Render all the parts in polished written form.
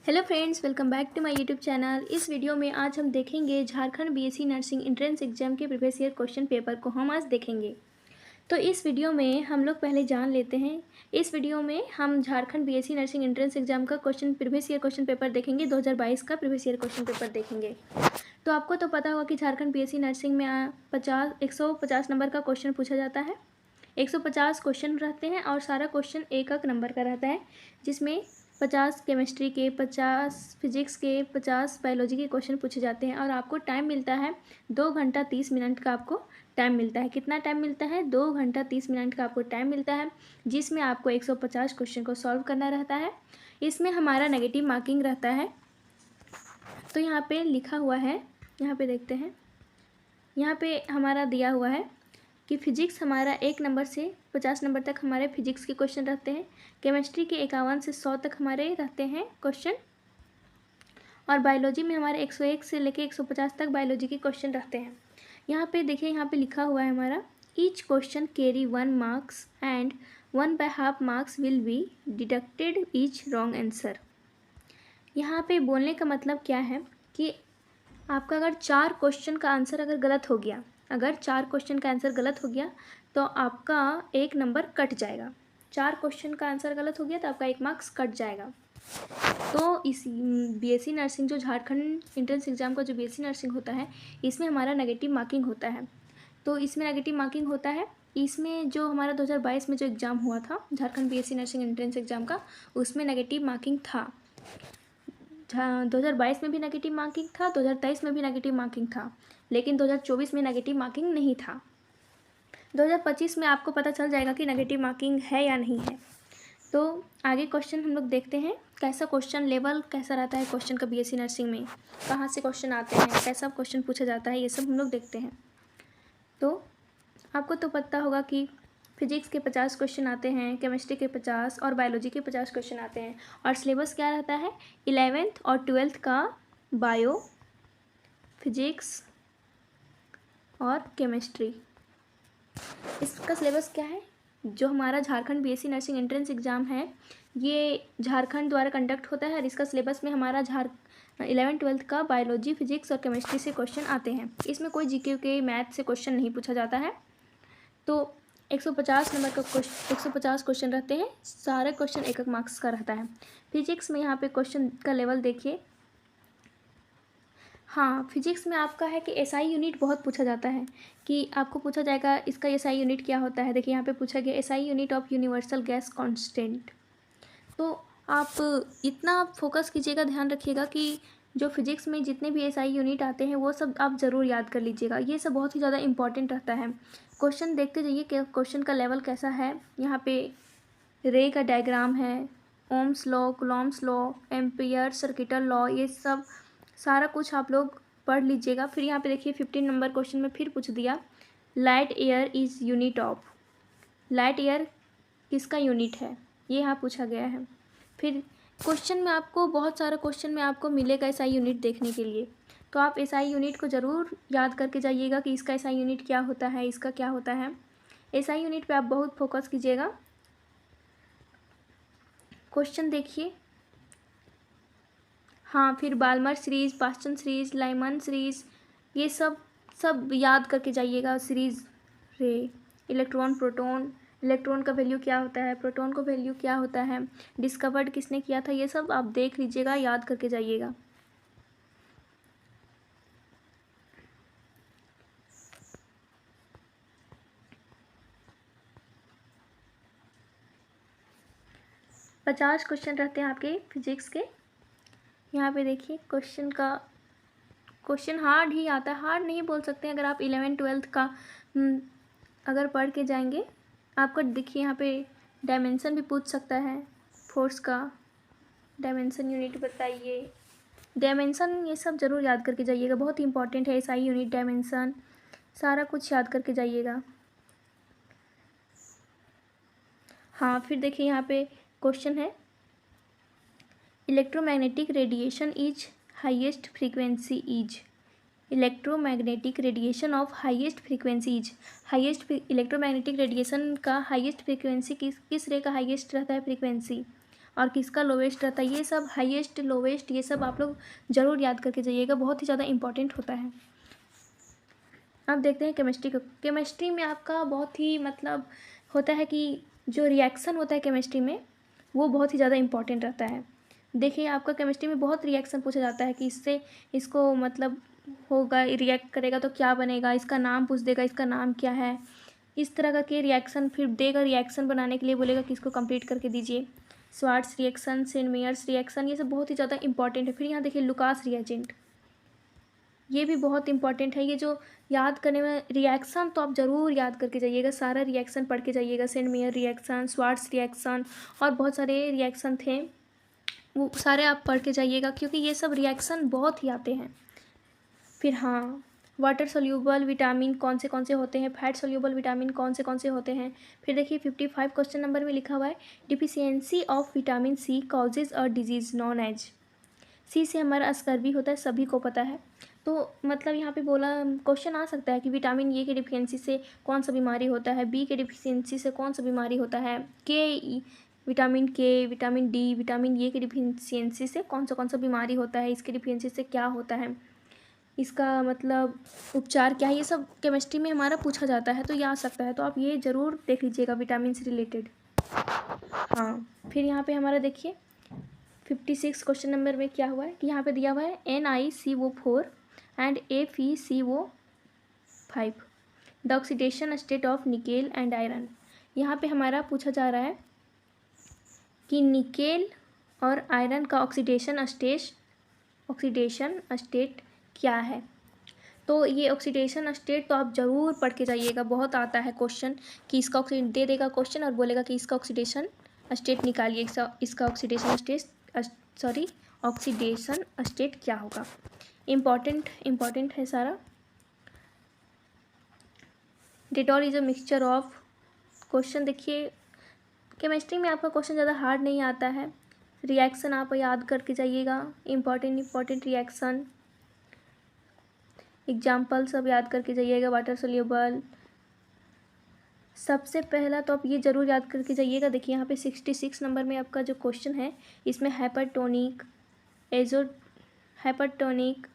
Hello friends, welcome back to my YouTube channel. इस video में आज हम देखेंगे Jharkhand BSc nursing entrance exam के प्रीवियस ईयर क्वेश्चन पेपर को हम आज देखेंगे। तो इस वीडियो में हम लोग पहले जान लेते हैं। इस वीडियो में हम Jharkhand BSc nursing entrance exam का प्रीवियस ईयर क्वेश्चन पेपर देखेंगे। 2022 का प्रीवियस ईयर क्वेश्चन पेपर देखेंगे। तो आपको तो पता होगा कि झारखंड बीएससी नर्सिंग में 150 नंबर का क्वेश्चन पूछा जाता है। 150 क्वेश्चन रहते हैं और सारा क्वेश्चन एक नंबर का रहता है, जिसमें 50 केमिस्ट्री के, 50 फिजिक्स के, 50 बायोलॉजी के क्वेश्चन पूछे जाते हैं। और आपको टाइम मिलता है 2 घंटा 30 मिनट का। आपको टाइम मिलता है, कितना टाइम मिलता है? 2 घंटा 30 मिनट का आपको टाइम मिलता है, जिसमें आपको 150 क्वेश्चन को सॉल्व करना रहता है। इसमें हमारा नेगेटिव मार्किंग रहता है। तो यहाँ पे लिखा हुआ है, यहाँ पे देखते हैं। यहाँ पे हमारा दिया हुआ है कि फिजिक्स हमारा 1 नंबर से 50 नंबर तक हमारे फिजिक्स के क्वेश्चन रहते हैं। केमिस्ट्री के 51 से 100 तक हमारे रहते हैं क्वेश्चन। और बायोलॉजी में हमारे 101 से लेके 150 तक बायोलॉजी के क्वेश्चन रहते हैं। यहाँ पे देखिए, यहाँ पे लिखा हुआ है हमारा each question carry 1 marks and 1/2 marks will be deducted each wrong answer. यहाँ पे बोलने का मतलब क्या है कि आपका अगर 4 क्वेश्चन का आंसर अगर गलत हो गया, अगर 4 क्वेश्चन का आंसर गलत हो गया तो आपका 1 नंबर कट जाएगा। 4 क्वेश्चन का आंसर गलत हो गया तो आपका 1 मार्क्स कट जाएगा। तो इस बीएससी नर्सिंग जो झारखंड एंट्रेंस एग्ज़ाम का जो बीएससी नर्सिंग होता है, इसमें हमारा नेगेटिव मार्किंग होता है। तो इसमें नेगेटिव मार्किंग होता है। इसमें जो हमारा 2022 में जो एग्ज़ाम हुआ था Jharkhand BSc nursing entrance exam का, उसमें नेगेटिव मार्किंग था। 2022 में भी नेगेटिव मार्किंग था, 2023 में भी नेगेटिव मार्किंग था, लेकिन 2024 में नेगेटिव मार्किंग नहीं था। 2025 में आपको पता चल जाएगा कि नेगेटिव मार्किंग है या नहीं है। तो आगे क्वेश्चन हम लोग देखते हैं, कैसा क्वेश्चन लेवल कैसा रहता है क्वेश्चन का बीएससी नर्सिंग में, कहाँ से क्वेश्चन आते हैं, कैसा क्वेश्चन पूछा जाता है, ये सब हम लोग देखते हैं। तो आपको तो पता होगा कि फिजिक्स के 50 क्वेश्चन आते हैं, केमिस्ट्री के 50 और बायोलॉजी के 50 क्वेश्चन आते हैं। और सिलेबस क्या रहता है? 11th और 12th का बायो, फिजिक्स और केमिस्ट्री, इसका सिलेबस क्या है? जो हमारा Jharkhand BSc nursing entrance exam है, ये झारखंड द्वारा कंडक्ट होता है और इसका सिलेबस में हमारा 11th-12th का बायोलॉजी, फिजिक्स और केमिस्ट्री से क्वेश्चन आते हैं। इसमें कोई जीके के मैथ से क्वेश्चन नहीं पूछा जाता है। तो 150 नंबर का 150 क्वेश्चन रहते हैं, सारे क्वेश्चन 1 मार्क्स का रहता है। फिजिक्स में यहाँ पे क्वेश्चन का लेवल देखिए। हाँ, फिजिक्स में आपका है कि एसआई यूनिट बहुत पूछा जाता है, कि आपको पूछा जाएगा इसका एसआई यूनिट क्या होता है। देखिए यहाँ पे पूछा गया SI unit of universal gas constant. तो आप इतना फोकस कीजिएगा, ध्यान रखिएगा कि जो फिजिक्स में जितने भी एसआई यूनिट आते हैं वो सब आप ज़रूर याद कर लीजिएगा। ये सब बहुत ही ज़्यादा इंपॉर्टेंट रहता है। क्वेश्चन देखते जाइए कि क्वेश्चन का लेवल कैसा है। यहाँ पे रे का डायग्राम है, Ohm's law, Coulomb's law, ampere circuital law, ये सब सारा कुछ आप लोग पढ़ लीजिएगा। फिर यहाँ पे देखिए 15 नंबर क्वेश्चन में फिर पूछ दिया light year is unit of. Light year किसका यूनिट है, ये यहाँ पूछा गया है। फिर क्वेश्चन में आपको बहुत सारा क्वेश्चन में आपको मिलेगा एसआई यूनिट देखने के लिए। तो आप एसआई यूनिट को ज़रूर याद करके जाइएगा कि इसका एसआई यूनिट क्या होता है, इसका क्या होता है। एसआई यूनिट पे आप बहुत फोकस कीजिएगा। क्वेश्चन देखिए। हाँ, फिर Balmer series, Paschen series, Lyman series, ये सब याद करके जाइएगा। Series ray, electron, proton, electron का वैल्यू क्या होता है, प्रोटॉन का वैल्यू क्या होता है, डिस्कवर्ड किसने किया था, ये सब आप देख लीजिएगा, याद करके जाइएगा। पचास क्वेश्चन रहते हैं आपके फिजिक्स के। यहाँ पे देखिए क्वेश्चन हार्ड ही आता है, हार्ड नहीं बोल सकते। अगर आप 11th-12th का अगर पढ़ के जाएंगे, आपको देखिए यहाँ पे डायमेंशन भी पूछ सकता है। फोर्स का डायमेंशन यूनिट बताइए, डायमेंशन, ये सब ज़रूर याद करके जाइएगा, बहुत ही इंपॉर्टेंट है। एसआई यूनिट, डायमेंशन, सारा कुछ याद करके जाइएगा। हाँ, फिर देखिए यहाँ पे क्वेश्चन है electromagnetic radiation is highest frequency is. Electromagnetic radiation of highest frequency is. Highest electromagnetic radiation का हाईएस्ट फ्रीक्वेंसी किस रे का हाईएस्ट रहता है फ्रीक्वेंसी? और किसका लोवेस्ट रहता है, ये सब हाईएस्ट लोवेस्ट ये सब आप लोग ज़रूर याद करके जाइएगा, बहुत ही ज़्यादा इंपॉर्टेंट होता है। अब देखते हैं केमिस्ट्री को। केमिस्ट्री में आपका बहुत ही मतलब होता है कि जो रिएक्शन होता है केमिस्ट्री में वो बहुत ही ज़्यादा इंपॉर्टेंट रहता है। देखिए आपका केमिस्ट्री में बहुत रिएक्शन पूछा जाता है कि इससे इसको मतलब होगा, रिएक्ट करेगा तो क्या बनेगा, इसका नाम पूछ देगा, इसका नाम क्या है, इस तरह का के रिएक्शन फिर देगा। रिएक्शन बनाने के लिए बोलेगा कि इसको कंप्लीट करके दीजिए। Swarts reaction, Sandmeyer's reaction, ये सब बहुत ही ज़्यादा इंपॉर्टेंट है। फिर यहाँ देखिए लुकास रिएजेंट, ये भी बहुत इंपॉर्टेंट है। ये जो याद करने में रिएक्शन तो आप ज़रूर याद करके जाइएगा, सारा रिएक्शन पढ़ के जाइएगा। Sandmeyer reaction, Swarts reaction और बहुत सारे रिएक्शन थे, वो सारे आप पढ़ के जाइएगा क्योंकि ये सब रिएक्शन बहुत ही आते हैं। फिर हाँ, वाटर सोल्यूबल विटामिन कौन से होते हैं, फैट सोल्यूबल विटामिन कौन से होते हैं। फिर देखिए 55 क्वेश्चन नंबर में लिखा हुआ है deficiency of vitamin C causes a disease known as. C से हमारा स्कर्वी होता है, सभी को पता है। तो मतलब यहाँ पे बोला क्वेश्चन आ सकता है कि विटामिन ए के डिफिशियंसी से कौन सा बीमारी होता है, बी के डिफिशियंसी से कौन सा बीमारी होता है, विटामिन के, विटामिन डी, विटामिन ए के डिफिशियंसी से कौन सा बीमारी होता है, इसके डिफिशियंसी से क्या होता है, इसका मतलब उपचार क्या है, ये सब केमिस्ट्री में हमारा पूछा जाता है तो ये आ सकता है। तो आप ये ज़रूर देख लीजिएगा विटामिन से रिलेटेड। हाँ, फिर यहाँ पे हमारा देखिए 56 क्वेश्चन नंबर में क्या हुआ है कि यहाँ पे दिया हुआ है NiCO4 and FeCO5 the oxidation state of nickel and iron. यहाँ पे हमारा पूछा जा रहा है कि निकेल और आयरन का ऑक्सीडेशन स्टेट क्या है। तो ये ऑक्सीडेशन स्टेट तो आप ज़रूर पढ़ के जाइएगा, बहुत आता है क्वेश्चन कि इसका दे देगा क्वेश्चन और बोलेगा कि इसका ऑक्सीडेशन स्टेट निकालिए, इसका ऑक्सीडेशन स्टेट क्या होगा। इम्पॉर्टेंट है सारा। Dettol is a mixture of, question देखिए केमिस्ट्री में आपका क्वेश्चन ज़्यादा हार्ड नहीं आता है। रिएक्शन आप याद करके जाइएगा, इम्पॉर्टेंट रिएक्शन, एग्जाम्पल सब याद करके जाइएगा। वाटर सोल्यूबल, सबसे पहला तो आप ये ज़रूर याद करके जाइएगा। देखिए यहाँ पे 66 नंबर में आपका जो क्वेश्चन है इसमें हाइपरटोनिक,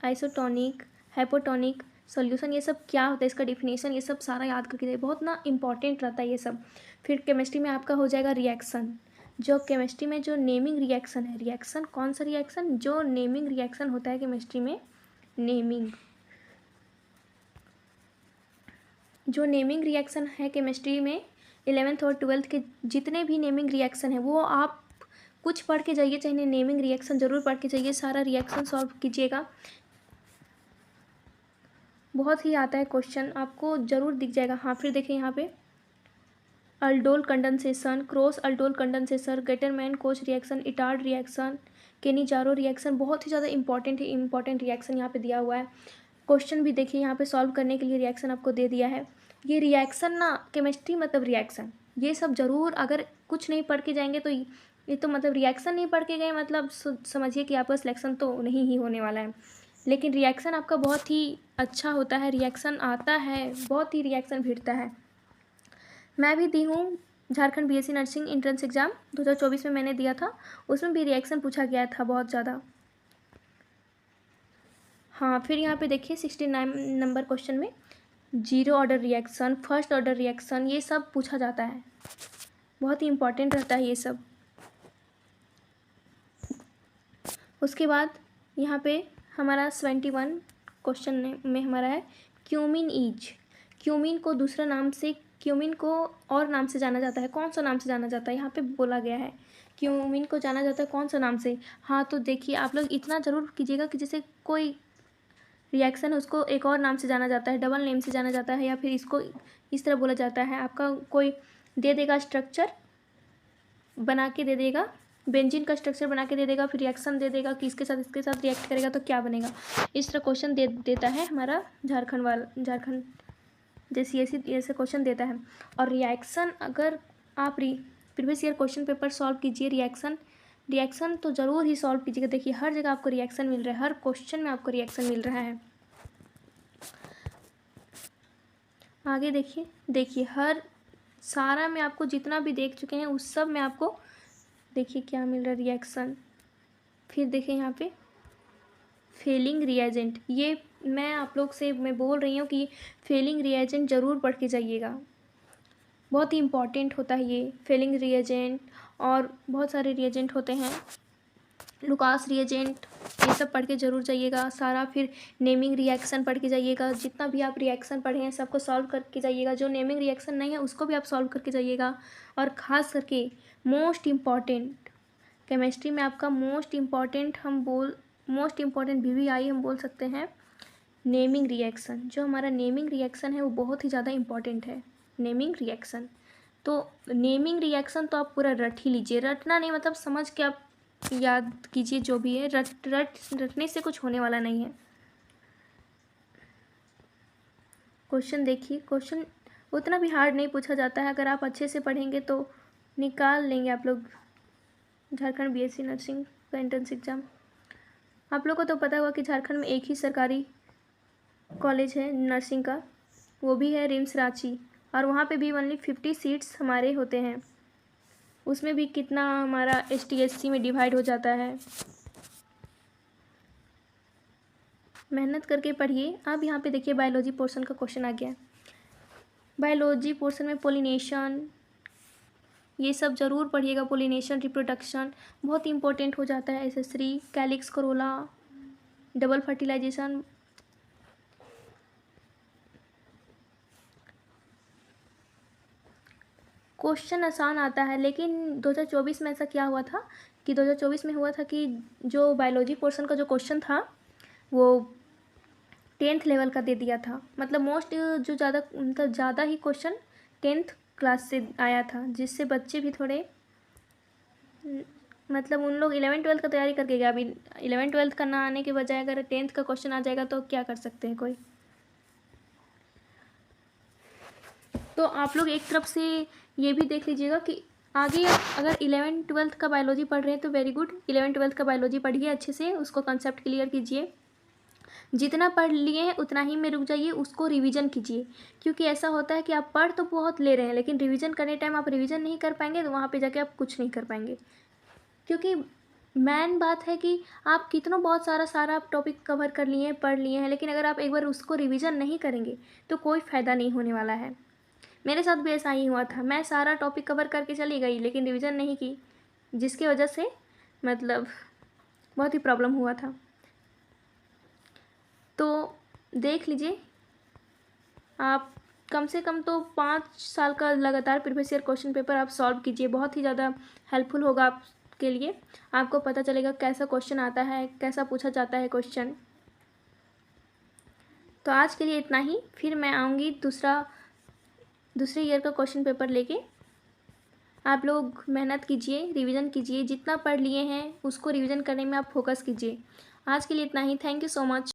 आइसोटोनिक, हाइपोटोनिक सॉल्यूशन, ये सब क्या होता है, इसका डिफिनेशन, ये सब सारा याद करके जाइए, बहुत ना इंपॉर्टेंट रहता है ये सब। फिर केमिस्ट्री में आपका हो जाएगा रिएक्शन, जो केमिस्ट्री में जो नेमिंग रिएक्शन है, रिएक्शन कौन सा रिएक्शन, जो नेमिंग रिएक्शन होता है केमिस्ट्री में, जो नेमिंग रिएक्शन है केमिस्ट्री में 11th और 12th के जितने भी नेमिंग रिएक्शन है वो आप कुछ पढ़ के जाइए, चाहे नेमिंग रिएक्शन ज़रूर पढ़ के जाइए, सारा रिएक्शन सॉल्व कीजिएगा। बहुत ही आता है क्वेश्चन, आपको ज़रूर दिख जाएगा। हाँ, फिर देखिए यहाँ पे aldol condensation, cross aldol condensation, Gattermann Koch reaction, Etard reaction, Cannizzaro reaction, बहुत ही ज़्यादा इंपॉर्टेंट रिएक्शन यहाँ पे दिया हुआ है। क्वेश्चन भी देखिए यहाँ पे सॉल्व करने के लिए रिएक्शन आपको दे दिया है। ये रिएक्शन ना केमिस्ट्री मतलब रिएक्शन, ये सब ज़रूर, अगर कुछ नहीं पढ़ के जाएंगे तो ये तो मतलब रिएक्शन नहीं पढ़ के गए, मतलब समझिए कि आपका सिलेक्शन तो नहीं ही होने वाला है। लेकिन रिएक्शन आपका बहुत ही अच्छा होता है, रिएक्शन आता है, बहुत ही रिएक्शन भिड़ता है। मैं भी दी हूँ Jharkhand BSc nursing entrance exam 2024 में मैंने दिया था, उसमें भी रिएक्शन पूछा गया था बहुत ज़्यादा। हाँ, फिर यहाँ पे देखिए 69 नंबर क्वेश्चन में zero order reaction, first order reaction, ये सब पूछा जाता है, बहुत ही इंपॉर्टेंट रहता है ये सब। उसके बाद यहाँ पे हमारा 71 क्वेश्चन में हमारा है क्यूमिन ईज। क्यूमिन को दूसरा नाम से, क्यूमिन को और नाम से जाना जाता है, कौन सा नाम से जाना जाता है, यहाँ पे बोला गया है क्यूमिन को जाना जाता है कौन सा नाम से। हाँ, तो देखिए आप लोग इतना ज़रूर कीजिएगा कि जैसे कोई रिएक्शन है उसको एक और नाम से जाना जाता है, डबल नेम से जाना जाता है, या फिर इसको इस तरह बोला जाता है। आपका कोई दे देगा स्ट्रक्चर बना के दे देगा, बेंजीन का स्ट्रक्चर बना के दे देगा, फिर रिएक्शन दे देगा कि इसके साथ रिएक्ट करेगा तो क्या बनेगा, इस तरह क्वेश्चन देता है हमारा झारखंड जैसे ऐसे क्वेश्चन देता है। और रिएक्शन अगर आप previous year question paper solve कीजिए, रिएक्शन तो ज़रूर ही सॉल्व कीजिएगा। देखिए हर जगह आपको रिएक्शन मिल रहा है, हर क्वेश्चन में आपको रिएक्शन मिल रहा है। आगे देखिए हर सारा में आपको जितना भी देख चुके हैं उस सब में आपको देखिए क्या मिल रहा है, रिएक्शन। फिर देखिए यहाँ पे फेलिंग रिएजेंट, ये मैं आप लोग से मैं बोल रही हूँ कि फेलिंग रिएजेंट ज़रूर पढ़ के जाइएगा, बहुत ही इम्पॉर्टेंट होता है ये फेलिंग रिएजेंट। और बहुत सारे रिएजेंट होते हैं, लुकास रिएजेंट, ये सब पढ़ के ज़रूर जाइएगा सारा। फिर नेमिंग रिएक्शन पढ़ के जाइएगा, जितना भी आप रिएक्शन पढ़े हैं सबको सॉल्व करके जाइएगा, जो नेमिंग रिएक्शन नहीं है उसको भी आप सॉल्व करके जाइएगा। और ख़ास करके मोस्ट इम्पॉर्टेंट केमिस्ट्री में आपका मोस्ट इम्पॉर्टेंट VVI हम बोल सकते हैं नेमिंग रिएक्शन। जो हमारा नेमिंग रिएक्शन है वो बहुत ही ज़्यादा इम्पॉर्टेंट है, नेमिंग रिएक्शन। तो नेमिंग रिएक्शन तो आप पूरा रट ही लीजिए, रटना नहीं मतलब समझ के आप याद कीजिए, जो भी है रटने से कुछ होने वाला नहीं है। क्वेश्चन देखिए, क्वेश्चन उतना भी हार्ड नहीं पूछा जाता है, अगर आप अच्छे से पढ़ेंगे तो निकाल लेंगे आप लोग झारखंड BSc नर्सिंग का एंट्रेंस एग्ज़ाम। आप लोग को तो पता होगा कि झारखंड में एक ही सरकारी कॉलेज है नर्सिंग का, वो भी है रिम्स रांची, और वहाँ पे भी ओनली 50 सीट्स हमारे होते हैं। उसमें भी कितना हमारा ST SC में डिवाइड हो जाता है। मेहनत करके पढ़िए। अब यहाँ पे देखिए बायोलॉजी पोर्शन का क्वेश्चन आ गया। बायोलॉजी पोर्शन में पोलिनेशन, ये सब ज़रूर पढ़िएगा। पोलिनेशन, रिप्रोडक्शन बहुत इंपॉर्टेंट हो जाता है। Accessory, calyx, corolla, double fertilization, question आसान आता है। लेकिन 2024 में ऐसा क्या हुआ था कि 2024 में हुआ था कि जो बायोलॉजी पोर्शन का जो क्वेश्चन था वो 10th लेवल का दे दिया था, मतलब मोस्ट जो ज़्यादा ही क्वेश्चन 10th क्लास से आया था, जिससे बच्चे भी थोड़े मतलब उन लोग 11th 12th का तैयारी करके गया। अभी 11th 12th का ना आने के बजाय अगर 10th का क्वेश्चन आ जाएगा तो क्या कर सकते हैं कोई। तो आप लोग एक तरफ से ये भी देख लीजिएगा कि आगे अगर 11th 12th का बायोलॉजी पढ़ रहे हैं तो वेरी गुड, 11th 12th का बायोलॉजी पढ़िए अच्छे से, उसको कंसेप्ट क्लियर कीजिए। जितना पढ़ लिए हैं उतना ही में रुक जाइए, उसको रिवीजन कीजिए। क्योंकि ऐसा होता है कि आप पढ़ तो बहुत ले रहे हैं लेकिन रिवीजन करने टाइम आप रिवीजन नहीं कर पाएंगे, तो वहाँ पे जाके आप कुछ नहीं कर पाएंगे। क्योंकि मेन बात है कि आप कितना बहुत सारा आप टॉपिक कवर कर लिए हैं, पढ़ लिए हैं, लेकिन अगर आप एक बार उसको रिवीजन नहीं करेंगे तो कोई फ़ायदा नहीं होने वाला है। मेरे साथ भी ऐसा ही हुआ था, मैं सारा टॉपिक कवर करके चली गई लेकिन रिवीजन नहीं की, जिसकी वजह से मतलब बहुत ही प्रॉब्लम हुआ था। तो देख लीजिए, आप कम से कम तो 5 साल का लगातार प्रीवियस ईयर क्वेश्चन पेपर आप सॉल्व कीजिए, बहुत ही ज़्यादा हेल्पफुल होगा आपके लिए। आपको पता चलेगा कैसा क्वेश्चन आता है, कैसा पूछा जाता है क्वेश्चन। तो आज के लिए इतना ही, फिर मैं आऊँगी दूसरे ईयर का क्वेश्चन पेपर लेके। आप लोग मेहनत कीजिए, रिवीजन कीजिए, जितना पढ़ लिए हैं उसको रिवीजन करने में आप फोकस कीजिए। आज के लिए इतना ही, थैंक यू सो मच।